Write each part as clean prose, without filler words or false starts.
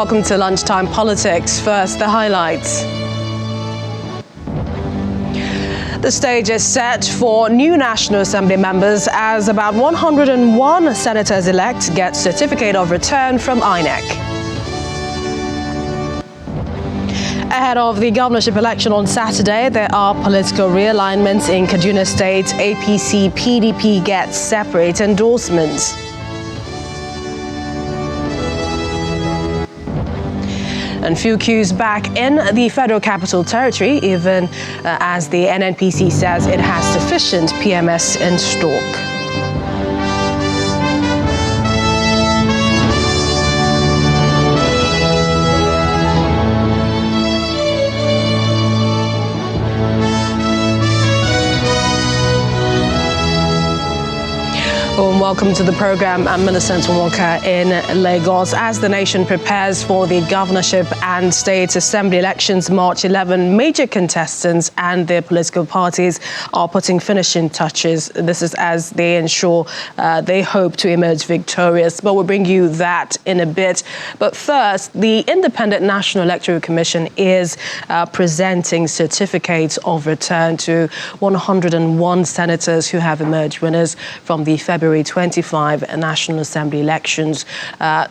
welcome to Lunchtime Politics. First, the highlights. The stage is set for new National Assembly members as about 101 senators-elect get certificate of return from INEC. Ahead of the governorship election on Saturday, there are political realignments in Kaduna State. APC, PDP gets separate endorsements. And few queues back in the Federal Capital Territory, even as the NNPC says it has sufficient PMS in stock. Welcome to the program. I'm Millicent Walker in Lagos. As the nation prepares for the governorship and state assembly elections March 11, major contestants and their political parties are putting finishing touches. This is as they ensure they hope to emerge victorious. But we'll bring you that in a bit. But first, the Independent National Electoral Commission is presenting certificates of return to 101 senators who have emerged winners from the February 25 National Assembly elections.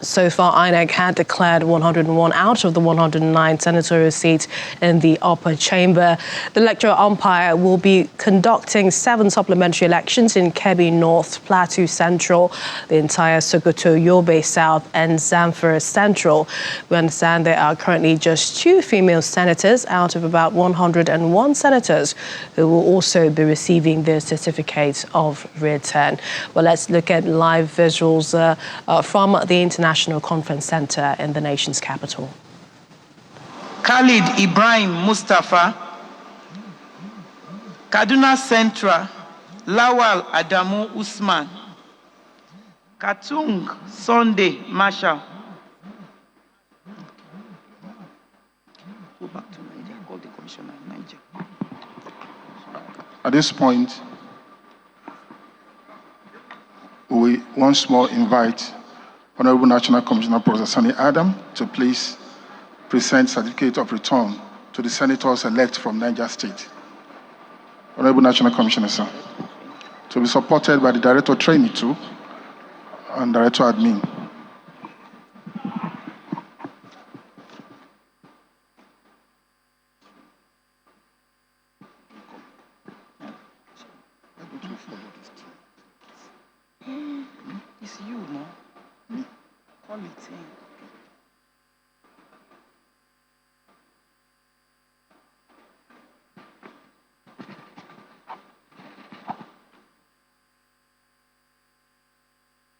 So far, INEC had declared 101 out of the 109 senatorial seats in the upper chamber. The electoral umpire will be conducting 7 supplementary elections in Kebbi North, Plateau Central, the entire Sokoto, Yobe South, and Zamfara Central. We understand there are currently just 2 female senators out of about 101 senators who will also be receiving their certificates of return. Well, let's look at live visuals from the International Conference Center in the nation's capital. Khalid Ibrahim Mustafa, Kaduna Central, Lawal Adamu Usman, Katung Sunday Marshall. Go back to Nigeria, call the commissioner in Nigeria. At this point, we once more invite Honorable National Commissioner Professor Sani Adam to please present certificate of return to the senators-elect from Niger State. Honorable National Commissioner, sir. To be supported by the Director Training too and Director Admin. It's you, no? Me. Call it in.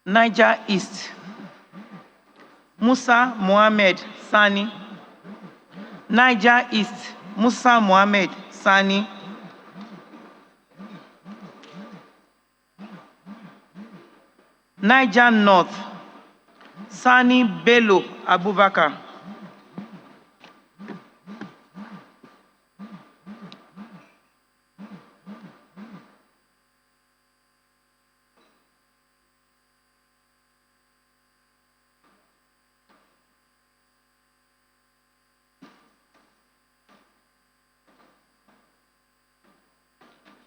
Niger East, Musa Mohammed Sani. Niger East, Musa Mohammed Sani. Niger North, Sani Bello Abubakar.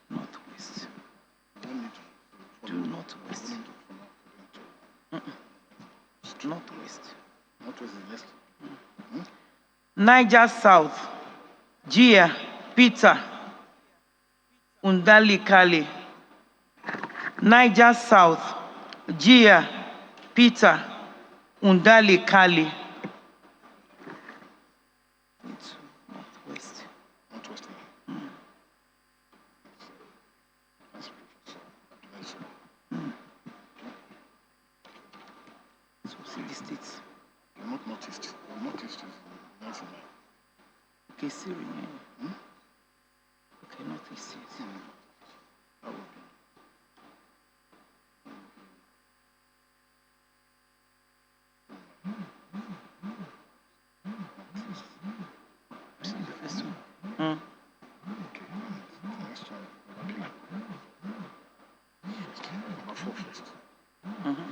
Northwest. Do Northwest. Northwest. Northwest is next. Niger South, Gia, Peter, Undali Kali. Niger South, Gia, Peter, Undali Kali. Northwest. Northwest. So see the states. Not Northeast. Northeast is nice. Okay, still remain. Okay, Northeast. Yes. That would be. See the first one. Okay. Next one. Number 4 first. Number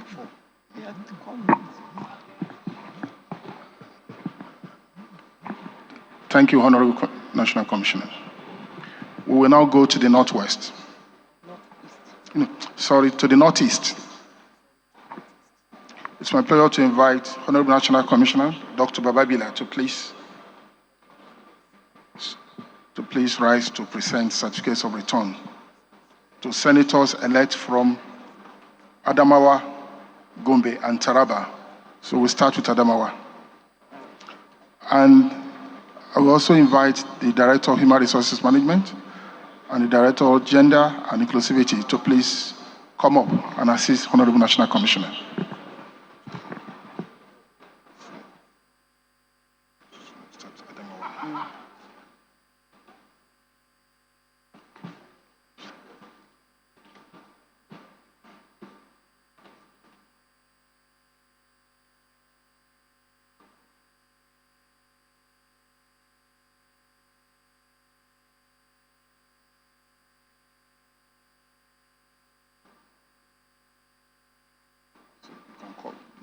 4. Yeah, Thank you, Honorable National Commissioner. We will now go to the northwest. Sorry, to the northeast. It's my pleasure to invite Honorable National Commissioner, Dr. Bababila, to please rise to present certificates of return to senators elect from Adamawa, Gombe, and Taraba. So we'll start with Adamawa. And I will also invite the Director of Human Resources Management and the Director of Gender and Inclusivity to please come up and assist Honorable National Commissioner.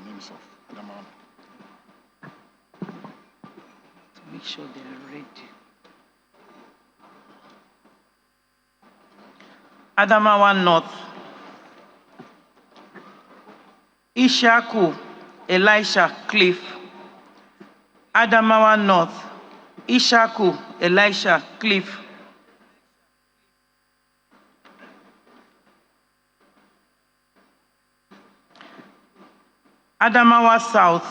Names of Adamawa. To make sure they are ready. Adamawa North. Ishaku Elisha Cliff. Adamawa North. Ishaku Elisha Cliff. Adamawa South.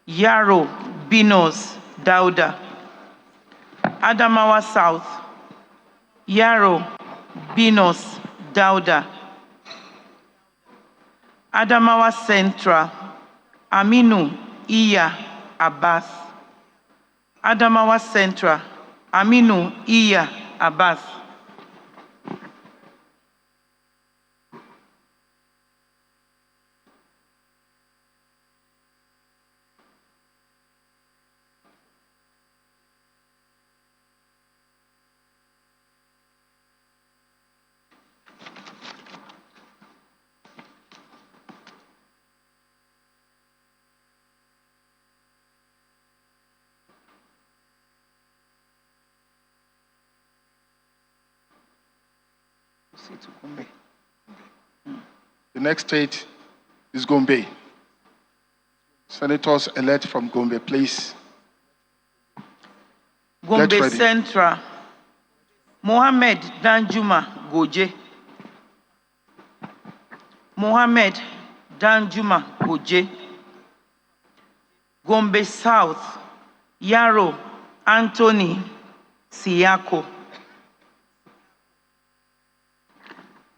Yaro Binos Dauda. Adamawa South. Yaro Binos Dauda. Adamawa Central. Aminu Iya Abbas. Adamawa Central. Aminu Iya Abbas. The next state is Gombe. Senators elect from Gombe, please. Gombe Central. Mohammed Danjuma Goje. Mohammed Danjuma Goje. Gombe South. Yaro Anthony Siako.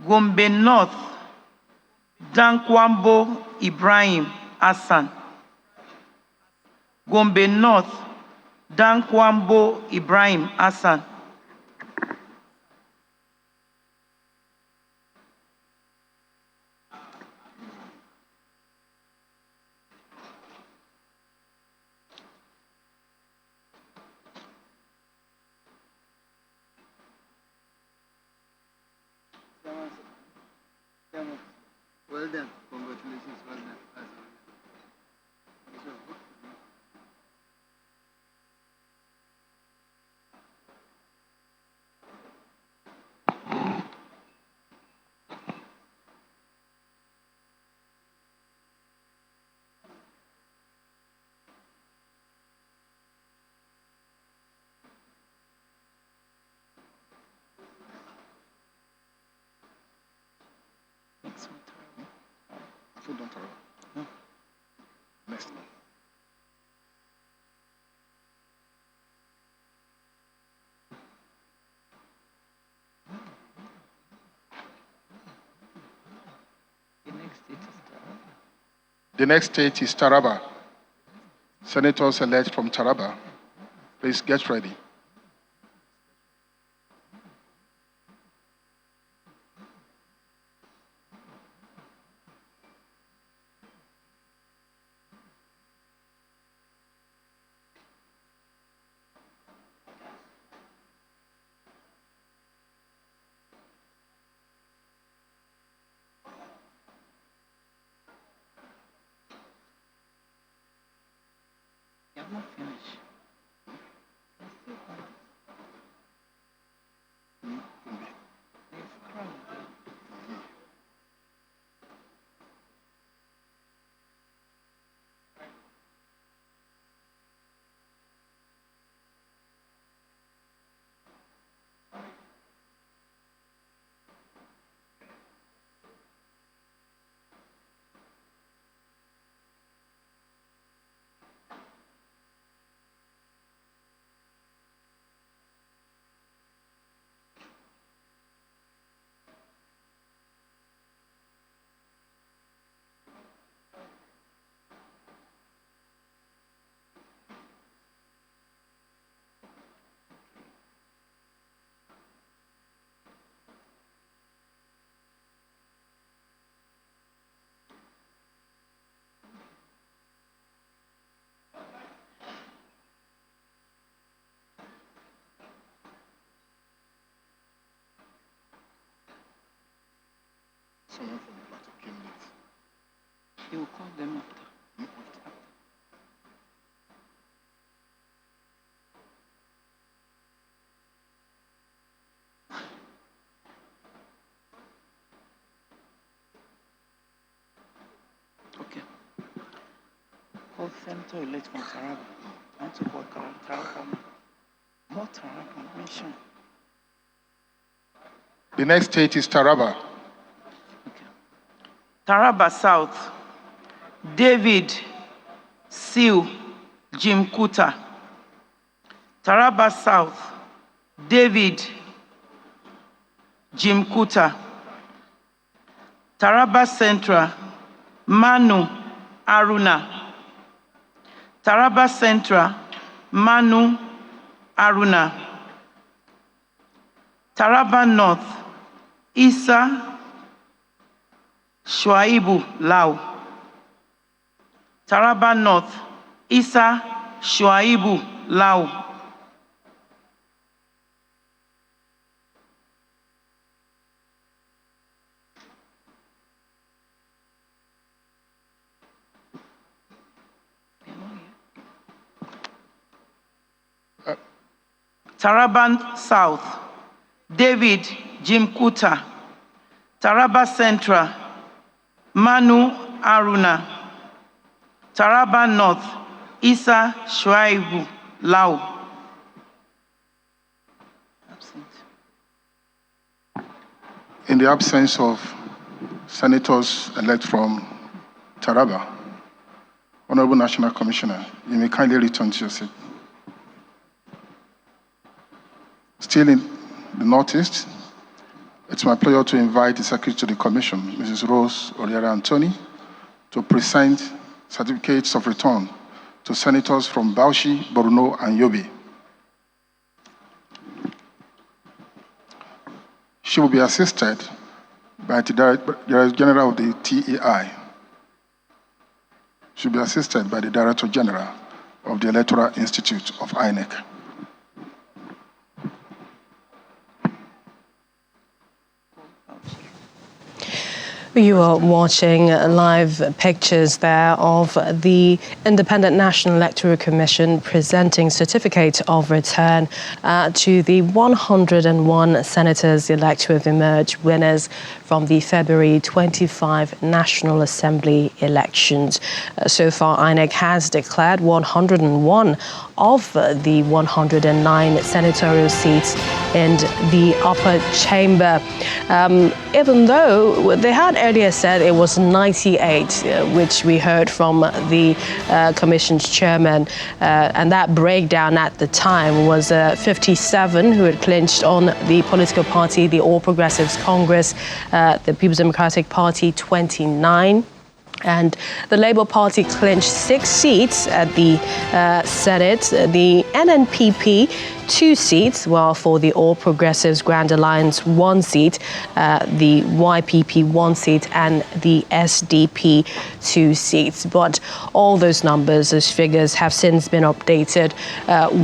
Gombe North. Dankwambo Ibrahim Hassan. Gombe North. Dankwambo Ibrahim Hassan. Well done. Congratulations. Well done. Next. The next state is Taraba. Senators elect from Taraba. Please get ready. have not finished. There's crowd. Someone from the party came late. He will call them after. Okay. Call Senator elect from Taraba. I want to call Taraba. More Taraba mention. The next state is Taraba. Taraba South, David Siu Jim Kuta. Taraba South, David Jim Kuta. Taraba Central, Manu Aruna. Taraba Central, Manu Aruna. Taraba North, Isa Shuaibu Lau. Taraba North, Isa Shuaibu Lau. Taraba South, David Jim Kuta. Taraba Central, Manu Aruna. Taraba North, Isa Shuaibu Lau. Absent. In the absence of senators elect from Taraba, Honorable National Commissioner, you may kindly return to your seat. Still in the Northeast, it's my pleasure to invite the Secretary to the Commission, Mrs. Rose Oriara Anthony, to present certificates of return to senators from Bauchi, Borno, and Yobe. She will be assisted by the Director General of the TEI. She will be assisted by the Director General of the Electoral Institute of INEC. You are watching live pictures there of the Independent National Electoral Commission presenting certificate of return to the 101 senators elect who have emerged winners from the February 25 National Assembly elections. So far, INEC has declared 101 of the 109 senatorial seats in the upper chamber, even though they had earlier said it was 98, which we heard from the Commission's chairman, and that breakdown at the time was 57 who had clinched on the political party, the All Progressives Congress, the People's Democratic Party, 29. And the Labour Party clinched 6 seats at the Senate. The NNPP 2 seats, while for the All Progressives Grand Alliance 1 seat, the YPP 1 seat, and the SDP 2 seats. But all those numbers, those figures, have since been updated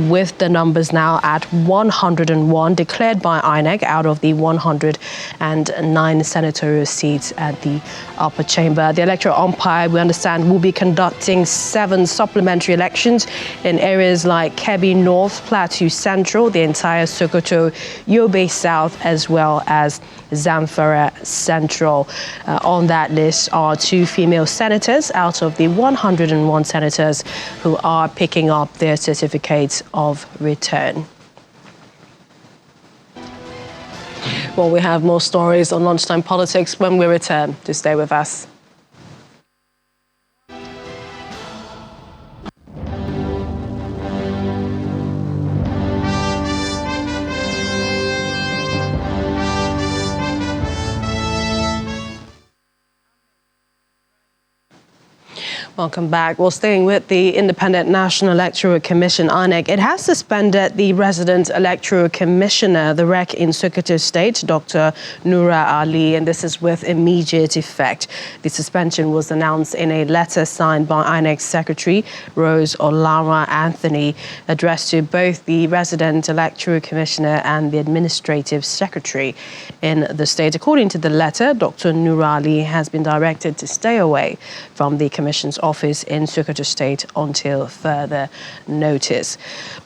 with the numbers now at 101 declared by INEC out of the 109 senatorial seats at the upper chamber. The electoral umpire, we understand, will be conducting 7 supplementary elections in areas like Kebbi North, Plateau Central, the entire Sokoto, Yobe South, as well as Zamfara Central. On that list are 2 female senators out of the 101 senators who are picking up their certificates of return. Well, we have more stories on Lunchtime Politics when we return. Do stay with us. Welcome back. Well, staying with the Independent National Electoral Commission, INEC, it has suspended the resident electoral commissioner, the REC in Sokoto State, Dr. Nura Ali, and this is with immediate effect. The suspension was announced in a letter signed by INEC Secretary Rose Olara Anthony, addressed to both the resident electoral commissioner and the administrative secretary in the state. According to the letter, Dr. Nura Ali has been directed to stay away from the commission's office in Sokoto State until further notice.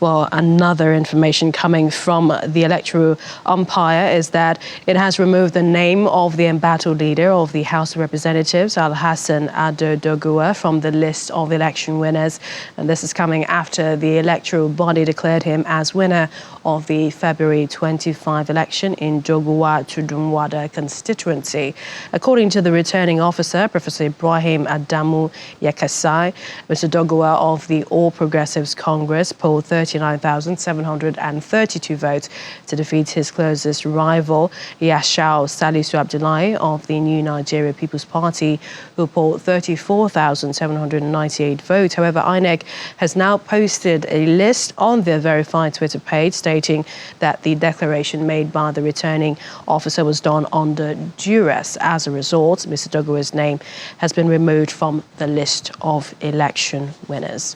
Well, another information coming from the electoral umpire is that it has removed the name of the embattled leader of the House of Representatives, Al-Hassan Ado Doguwa, from the list of election winners. And this is coming after the electoral body declared him as winner of the February 25 election in Doguwa Tudunwada constituency. According to the returning officer, Professor Ibrahim Adamu Yakasai, Mr. Doguwa of the All Progressives Congress polled 39,732 votes to defeat his closest rival, Yashau Salisu Abdullahi of the New Nigeria People's Party, who polled 34,798 votes. However, INEC has now posted a list on their verified Twitter page stating that the declaration made by the returning officer was done under duress. As a result, Mr. Doguwa's name has been removed from the list of election winners.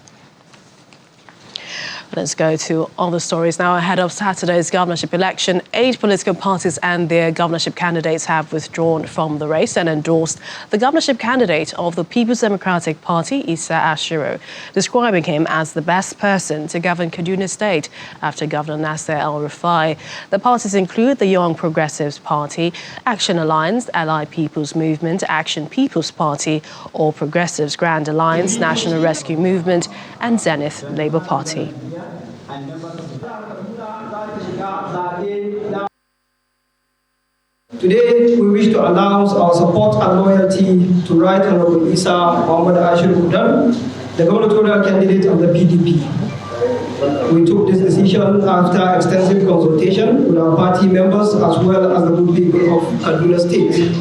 Let's go to other stories now. Ahead of Saturday's governorship election, 8 political parties and their governorship candidates have withdrawn from the race and endorsed the governorship candidate of the People's Democratic Party, Issa Ashiru, describing him as the best person to govern Kaduna State after Governor Nasser El-Rufai. The parties include the Young Progressives Party, Action Alliance, Allied People's Movement, Action People's Party, All Progressives Grand Alliance, National Rescue Movement, and Zenith Labour Party. Today, we wish to announce our support and loyalty to Right Honorable Issa Muhammad Ashiru Udan, the gubernatorial candidate of the PDP. We took this decision after extensive consultation with our party members as well as the good people of Kaduna State.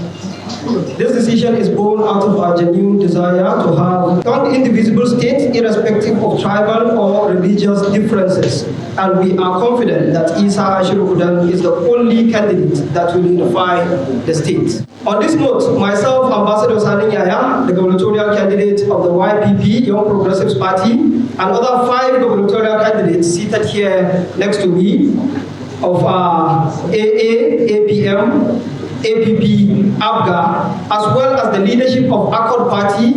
This decision is born out of our genuine desire to have one indivisible state irrespective of tribal or religious differences. And we are confident that Issa Ashiru Udan is the only candidate that will unify the state. On this note, myself, Ambassador Sani Yaya, the gubernatorial candidate of the YPP, Young Progressives Party, and other 5 gubernatorial candidates seated here next to me of AA, APM, APP, ABGA, as well as the leadership of Accord Party,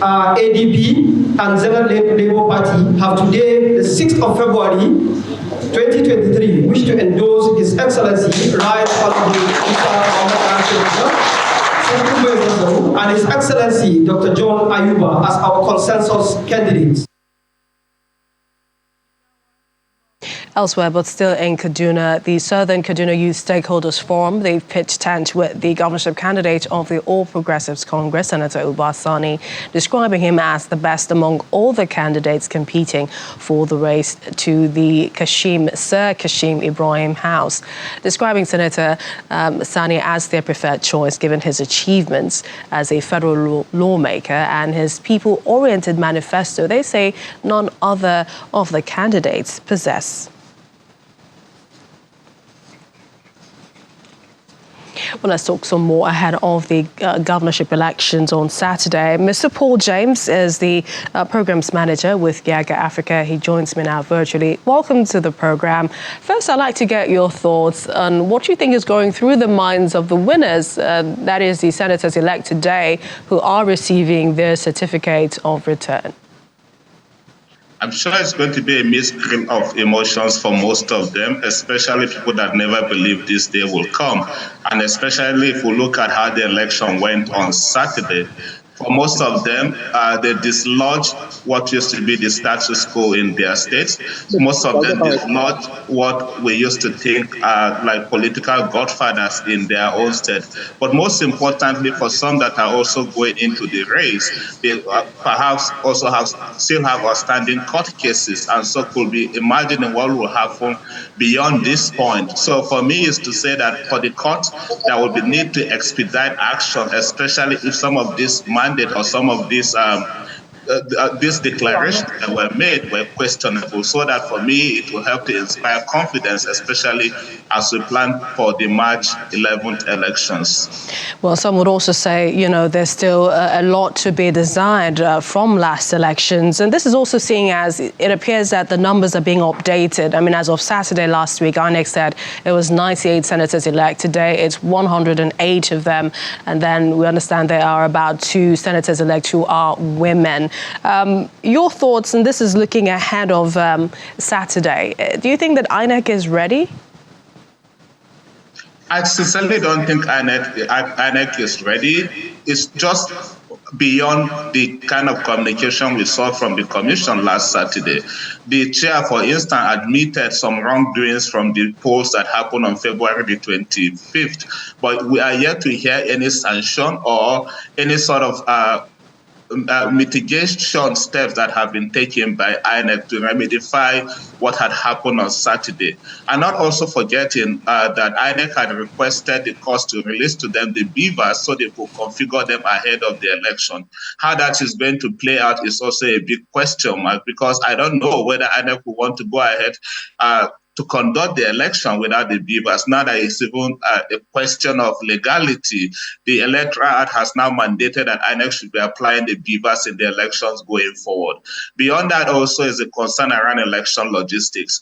ADP, and Zenith Labour Party have today, the 6th of February, 2023, wish to endorse His Excellency, Right Honorable Issa Muhammad and His Excellency, Dr. John Ayuba, as our consensus candidates. Elsewhere, but still in Kaduna, the Southern Kaduna Youth Stakeholders Forum, they've pitched tent with the governorship candidate of the All Progressives Congress, Senator Uba Sani, describing him as the best among all the candidates competing for the race to the Sir Kashim Ibrahim House, describing Senator Sani as their preferred choice given his achievements as a federal lawmaker and his people-oriented manifesto they say none other of the candidates possess. Well, let's talk some more ahead of the governorship elections on Saturday. Mr. Paul James is the programs manager with Yaga Africa. He joins me now virtually. Welcome to the program. First, I'd like to get your thoughts on what you think is going through the minds of the winners, that is the senators-elect today, who are receiving their certificate of return. I'm sure it's going to be a mixed of emotions for most of them, especially people that never believed this day will come. And especially if we look at how the election went on Saturday. For most of them, they dislodged what used to be the status quo in their states. Most of them dislodged what we used to think are like political godfathers in their own state. But most importantly, for some that are also going into the race, they perhaps also still have outstanding court cases, and so could be imagining what will happen beyond this point. So for me, is to say that for the court, there will be need to expedite action, especially if some of these mandate or some of these declarations that were made were questionable, so that for me it will help to inspire confidence, especially as we plan for the March 11th elections. Well, some would also say, there's still a lot to be desired from last elections. And this is also seeing as it appears that the numbers are being updated. I mean, as of Saturday last week, INEC said it was 98 senators-elect. Today, it's 108 of them. And then we understand there are about 2 senators-elect who are women. Your thoughts, and this is looking ahead of Saturday. Do you think that INEC is ready? I sincerely don't think INEC is ready. It's just beyond the kind of communication we saw from the commission last Saturday. The chair, for instance, admitted some wrongdoings from the polls that happened on February the 25th, but we are yet to hear any sanction or any sort of mitigation steps that have been taken by INEC to remedify what had happened on Saturday. And not also forgetting that INEC had requested the courts to release to them the beavers so they could configure them ahead of the election. How that is going to play out is also a big question mark, because I don't know whether INEC will want to go ahead to conduct the election without the beavers. Now that it's even a question of legality, the Electoral Act has now mandated that INEC should be applying the beavers in the elections going forward. Beyond that also is a concern around election logistics.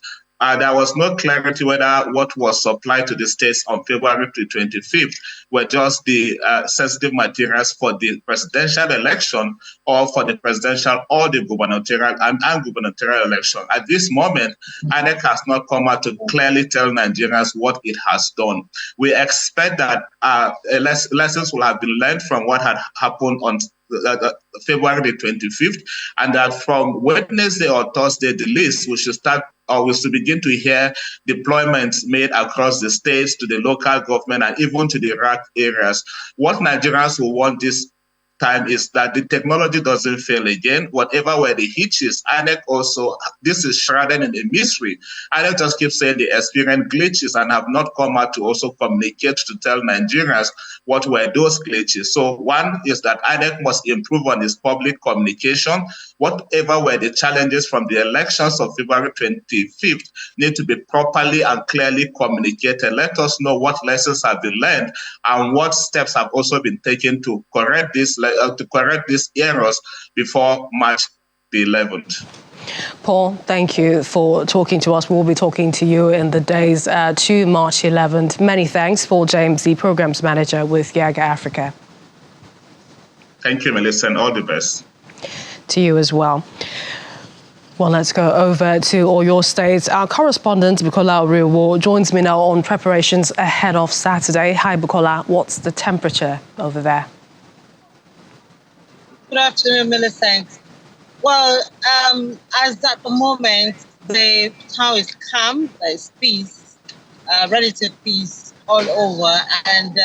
There was no clarity whether what was supplied to the states on February 25th were just the sensitive materials for the presidential election or for the presidential or the gubernatorial and gubernatorial election. At this moment, INEC has not come out to clearly tell Nigerians what it has done. We expect that lessons will have been learned from what had happened on February the 25th, and that from Wednesday or Thursday, the list, we should start or we should begin to hear deployments made across the states, to the local government, and even to the rural areas. What Nigerians will want this time is that the technology doesn't fail again. Whatever were the hitches, INEC also, this is shrouded in a mystery. INEC just keeps saying they experience glitches and have not come out to also communicate to tell Nigerians what were those glitches. So one is that INEC must improve on its public communication. Whatever were the challenges from the elections of February 25th need to be properly and clearly communicated. Let us know what lessons have been learned and what steps have also been taken to correct these errors before March the 11th. Paul, thank you for talking to us. We'll be talking to you in the days to March 11th. Many thanks. Paul James, the programs manager with Yaga Africa. Thank you, Melissa, and all the best. To you as well. Well, let's go over to all your states. Our correspondent, Bukola Oriwo, joins me now on preparations ahead of Saturday. Hi, Bukola. What's the temperature over there? Good afternoon, Millicent. Well, as at the moment, the town is calm, there's peace, relative peace all over, and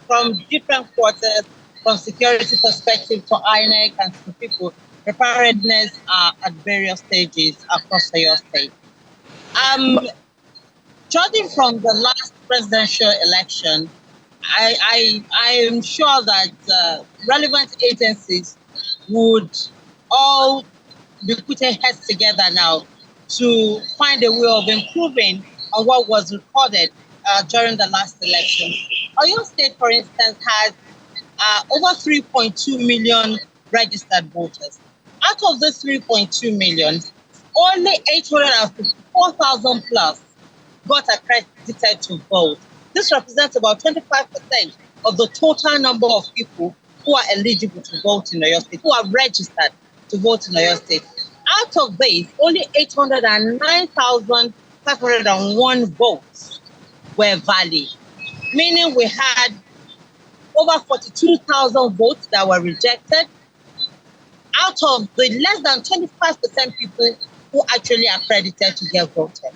from different quarters, from security perspective to INEC and to people, preparedness are at various stages across your state. Judging from the last presidential election, I am sure that relevant agencies would all be putting heads together now to find a way of improving on what was recorded during the last election. Oyo State, for instance, has over 3.2 million registered voters. Out of the 3.2 million, only 854,000 plus got accredited to vote. This represents about 25% of the total number of people who are eligible to vote in Oyo State, who are registered to vote in Oyo State. Out of these, only 809,501 votes were valid, meaning we had over 42,000 votes that were rejected out of the less than 25% people who actually accredited to get voted.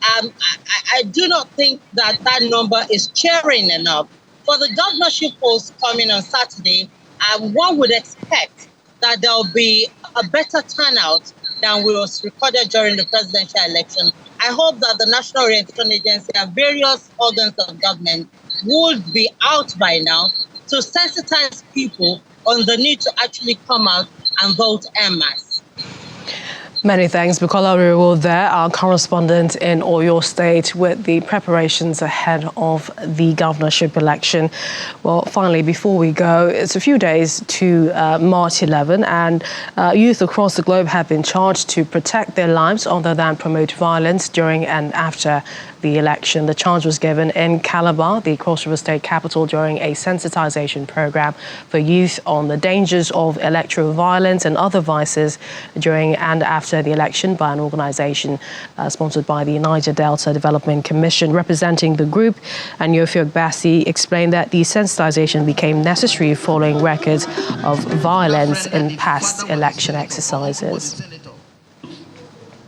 I do not think that that number is cheering enough. For the governorship polls coming on Saturday, one would expect that there will be a better turnout than was recorded during the presidential election. I hope that the National Orientation Agency and various organs of government would be out by now to sensitize people on the need to actually come out and vote en masse. Many thanks, Bukola Oriwo there, our correspondent in Oyo State, with the preparations ahead of the governorship election. Well, finally, before we go, it's a few days to March 11, and youth across the globe have been charged to protect their lives other than promote violence during and after the election. The charge was given in Calabar, the Cross River State capital, during a sensitization program for youth on the dangers of electoral violence and other vices during and after the election by an organization sponsored by the Niger Delta Development Commission. Representing the group, Anyofi Ogbasi explained that the sensitization became necessary following records of violence in past election exercises.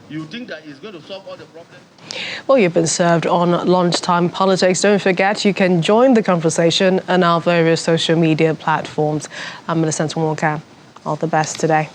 You think that it's going to solve all the problems? Well, you've been served on Lunchtime Politics. Don't forget, you can join the conversation on our various social media platforms. I'm Millicent Walker. All the best today.